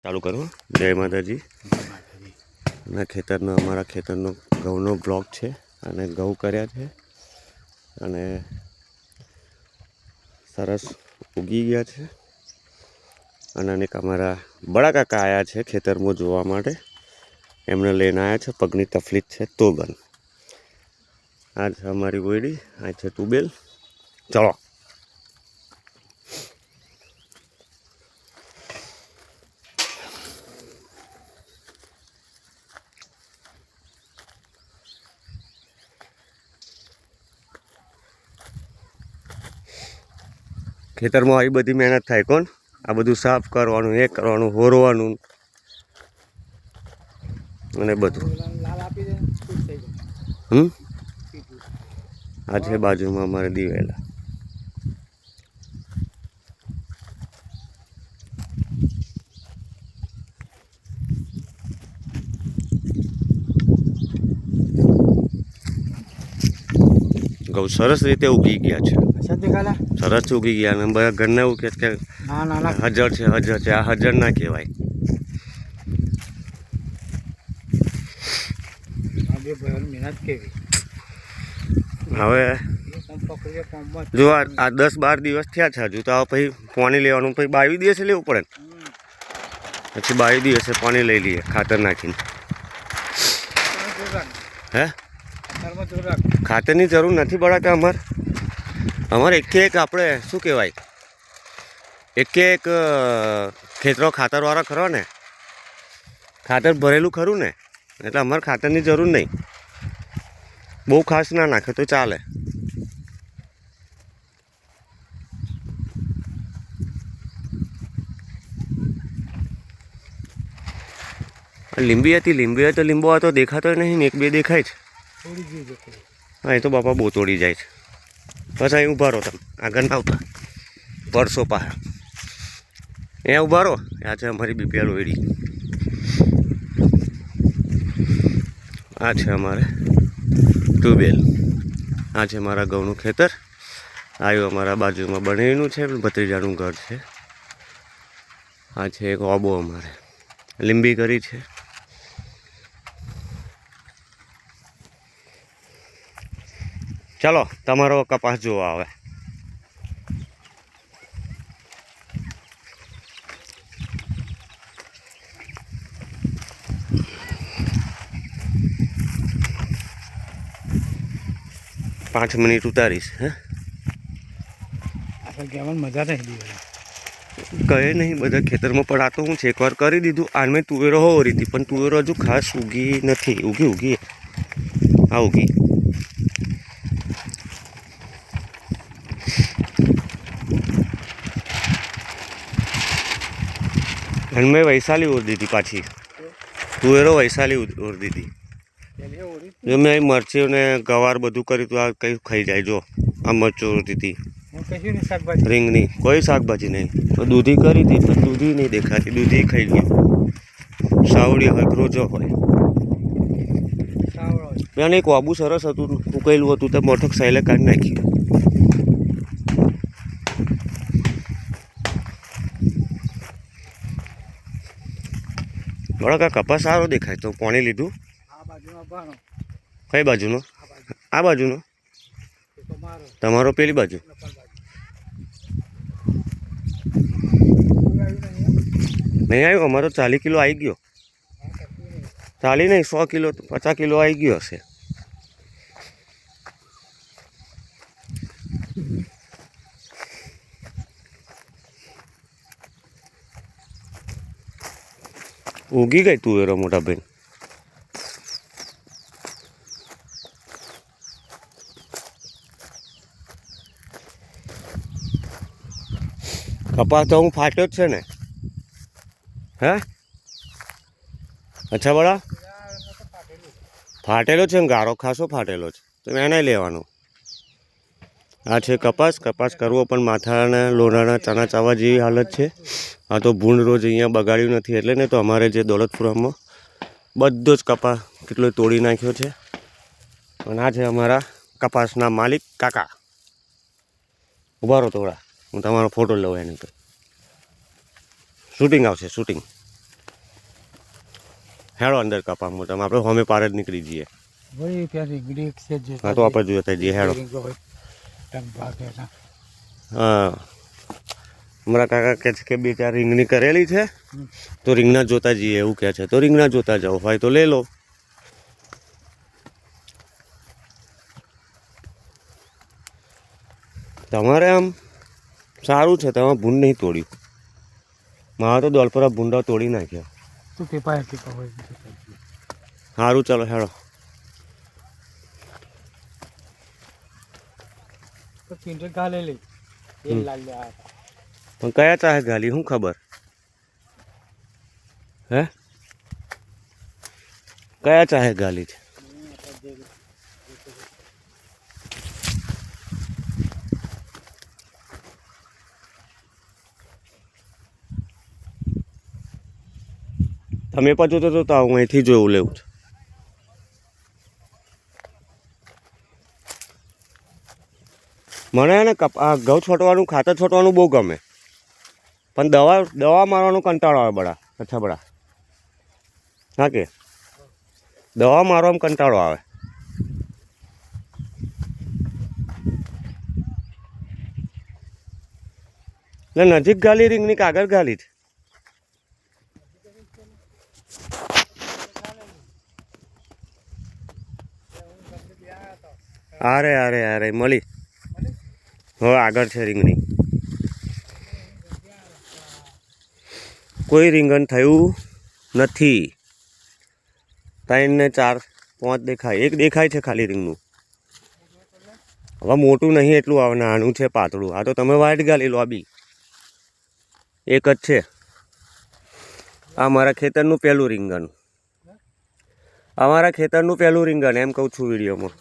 ચાલુ કરું. જય માતાજી. અને ખેતરનો અમારા ખેતરનો ઘઉંનો બ્લોક છે અને ઘઉં કર્યા છે અને સરસ ઉગી ગયા છે. અને અનેક અમારા બડા કાકા આવ્યા છે ખેતરમાં જોવા માટે. એમને લઈને આવ્યા છે. પગની તકલીફ છે તો પણ આ છે અમારી ગોયડી, આ છે ટુબેલ. ચલો ખેતરમાં આવી બધી મહેનત થાય. કોણ આ બધું સાફ કરવાનું, એ કરવાનું, હોરવાનું અને બધું. આ છે બાજુમાં અમારે દિવેલા. ઘઉં સરસ રીતે ઉગી ગયા છે. સરસ ઉગી ગયા અને બધા ઘરના એવું કે હજર છે, હજર છે. આ હજર ના કહેવાય. હવે જો આ 10-12 દિવસ થયા છે હજુ તો પછી પાણી લેવાનું, પછી 22 દિવસે લેવું પડે. પછી 22 દિવસે પાણી લઈ લઈએ ખાતર નાખીને. હે ખાતરની જરૂર નથી બળાકા અમારે એક આપણે શું કહેવાય, એક ખેતરો ખાતરવાળા ખરો ને, ખાતર ભરેલું ખરું ને, એટલે અમારે ખાતરની જરૂર નહીં. બહુ ખાસ ના નાખે તો ચાલે. લીંબી હતી, લીંબી તો લીંબો હતો દેખાતો નહીં ને, 1-2 દેખાય છે. હા એ તો બાપા બહુ તોડી જાય છે. બસ અહીં ઊભા રહો, તમે આગળ ના આવતા. પરસો પાહા અહીંયા ઊભા રહો. આ છે અમારી બીપીએલ ઓયડી. આ છે અમારે ટ્યુબવેલ. આ છે મારા ઘઉંનું ખેતર. આવ્યું અમારા બાજુમાં બનેલું છે, ભત્રીજાનું ઘર છે. આ છે એક ઓબો અમારે લીંબી કરી છે. ચાલો તમારો કપાસ જોવા આવે. પાંચ મિનિટ ઉતારીશ. હે મજા નહીં કહે નહીં બધા ખેતરમાં, પણ આ તો હું છે એકવાર કરી દીધું. આ મેં તુવેરો હોરી હતી પણ તુવેરો હજુ ખાસ ઉગી નથી. ઉગી આ ઉગી. અને મેં વૈશાલી ઓર દીધી પાછી. તુવેરો વૈશાલી ઓર દીધી. જો મેં અહીં મરચી ને ગવાર બધું કર્યું હતું. આ કંઈ ખાઈ જાય. જો આ મરચું ઓર દીધી, રીંગની કોઈ શાકભાજી નહીં. તો દૂધી કરી હતી પણ દૂધી નહીં દેખાતી. દૂધી ખાઈ ગયું. સાવડી હોય, ક્રોજો હોય. ત્યાં એક વાબુ સરસ હતું, ઉકેલું હતું, તો મોટક સાયલે કાઢી નાખ્યું. બરાબર કપાસ સારો દેખાય. તો પાણી લીધું. કઈ બાજુનો? આ બાજુનો તમારો? પેલી બાજુ નહીં આવ્યું. અમારો 40 કિલો આવી ગયો. 40 નહીં, 100 કિલો 50 કિલો આવી ગયો હશે. ઉગી ગઈ તુવેરો મોટા ભાઈ. કપાસ તો હું ફાટ્યો જ છે ને. હે અચ્છા બળા ફાટેલો છે ને, ગારો ખાસો ફાટેલો છે. તો એને લેવાનો. આ છે કપાસ. કપાસ કરવો પણ માથાના લોણાના ચણા ચાવા જેવી હાલત છે. આ તો ભૂંડ રોજ અહીંયા બગાડ્યું નથી એટલે ને. તો અમારે જે દોલતપુરામાં બધો જ કપાસ કેટલો તોડી નાખ્યો છે. અને આ છે અમારા કપાસના માલિક કાકા. ઊભા રહો થોડા, હું તમારો ફોટો લઉં. એની તો શૂટિંગ આવશે, શૂટિંગ. હેડો અંદર કપામાં તમે આપણે હોમે પાર જ નીકળી જઈએ. વળી ત્યાં રીંગણી એક છે જે હા તો આપણે જોતા જઈએ હેડો. હા અમારા કાકા કહે છે કે બે ચાર રીંગણી કરેલી છે તો રીંગણા જોતા જઈએ એવું કહે છે. તો રીંગણા જોતા જાઓ હોય તો લઈ લો. તમારે આમ સારું છે, તમે ભૂંડ નહીં તોડ્યું. મારા તો દોલપરા ભૂંડા તોડી નાખ્યા. તું પેપા હોય સારું ચાલો હેડો. તો પિંટર ગાલે લે એ લાલ લે આ પણ કયા ચાહે ગાલી શું ખબર હે કયા ચાહે ગાલી છે? તમે પણ જોતો તો હું અહીંથી જોયું લેવું છે. મને ને ઘઉં છોટવાનું ખાતર છોટવાનું બહુ ગમે, પણ દવા મારવાનો કંટાળો આવે બડા અચ્છા બડા. હા કે દવા મારવામાં કંટાળો આવે. એટલે નજીક ગાલી રીંગણી કાગળ ગાલી છે. અરે અરે અરે મળી હવે આગળ છે રીંગણી. કોઈ રીંગણ થયું નથી. 3 ને 4 5 દેખાય, એક દેખાય છે ખાલી રીંગણું. હવે મોટું નહીં એટલું આવે, નાનું છે પાતળું. આ તો તમે વાઈટ ગાલી લો બી એક જ છે. આ મારા ખેતરનું પહેલું રીંગણ, અમારા ખેતરનું પહેલું રીંગણ એમ કહું છું વિડીયોમાં.